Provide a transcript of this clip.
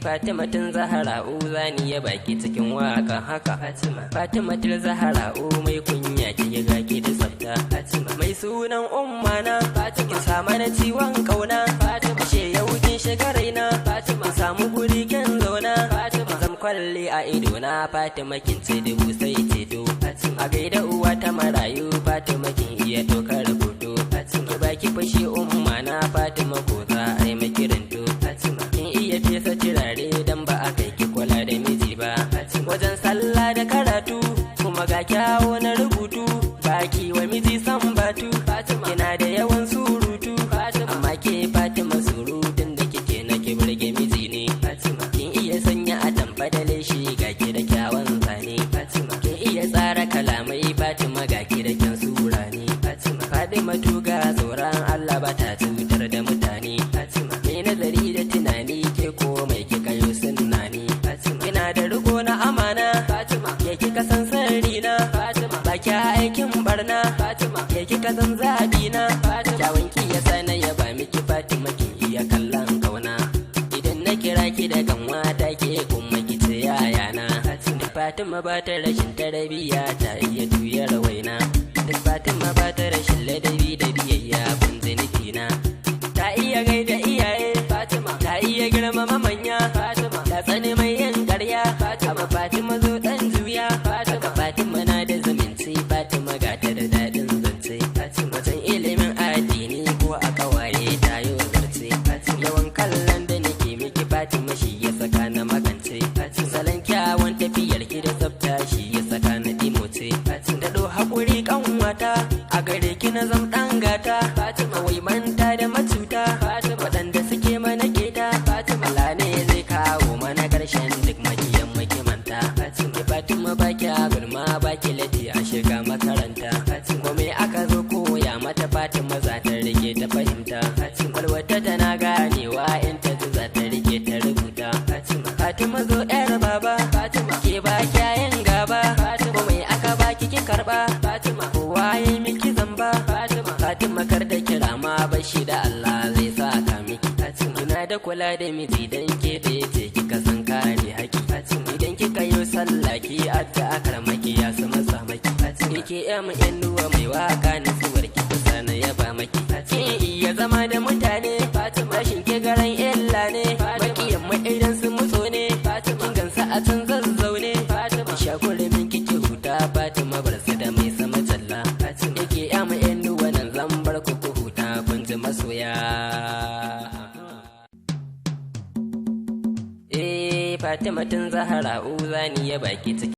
Fatimatun Zahra'u zani ya baki cikin waka haka. Fatimatul Zahra'u mai kunya ki ga ki da tsafta. Mai sunan ummana ki sama na ciwon kauna. Ashe yau kin shiga raina. Samu guri kin zauna. Zam kwalle a idona Fatima kin ce dubu sai ceto. A gaida uwa ta marayu Fatima kin iya tokar rubutu. Ki baki fashe ummana Fatima ko za a yi makirinto. Kin iya fesa turare dan ba a kai ki kula da miji ba. Wajen sallah da karatu kuma ga kyawo na rubutu. Baki wa miji san batu. Kina da yawan surutu. Amma ke Fatima surutun da kike na ki burge miji ne. Kin iya sanya a tamfa da leshi ga ki da kyawun zane. Kin iya tsara kalamai Fatima ga ki da kyan sura ne. Fatima tuga tsoron Allah ba ta cutar da mutane. Mai nazari da tunani ke komai kika yi sunna ne. Kina da riko na amana. Ke kika san sirri na. Ba kya aikin barna. Ke kika san zabi na. Kyawun ki ya sana ya ba miki Fatima kin iya kallon kauna. Idan na kira ki da ganwa ta ke kuma ki ce yayana. Fatima ba ta rashin tarbiyya ta iya juyar waina. Fatima ba ta rashin ladabi da biyayya bin zinitina. Ta iya gaida iyaye Fatima. Ta iya girmama manya Fatima. Ta tsani mai yin ƙarya Fatima. Fatima zo dan juya Fatima. Fatima na da zumunci Fatima ga ta da daɗin zance. Wajen ilimin addini ko a kawaye ta yi zarce. Yawan kallon da nake miki Fatima shi ya saka na magance. Salon kyawun tafiyar ki da tsafta shi ya saka na dimoce. Daɗo haƙuri ƙanwata a gare ki na zam ɗan gata. Wai manta da macuta waɗanda suke mana keta. Allah ne zai kawo mana ƙarshen duk makiyan makimanta. Ki Fatima ba ki gulma ba ki lati a shiga makaranta. Kome aka zo koya mata Fatima za ta rike ta fahimta. Kwalwata tana ganewa in ta ji za ta rike ta rubuta. Fatima zo yar baba ke ba kyayin gaba. Kome aka baki ki karɓa. Kowa yi miki zamba. Fatima kar da kira ma bashi da Allah zai saka miki. Kina da kula da miji dan ke da yace kika san kare haki. Idan kika yi sallah ki adda akar maki ya sama maki. Yake yan nuwa mai waka na suwar ki kusa na yaba maki. Kin iya zama da mutane rashin ke garan illa ne. Makiyan mu idan su mutso ne. Kin gansa a can zazzaune. Shakure min kike huta Fatima bar su da mai sama talla. Yake yan nuwa nan zan bar ku huta kun ji masoya. Fatimatun Zahra'u zani ya baki ciki.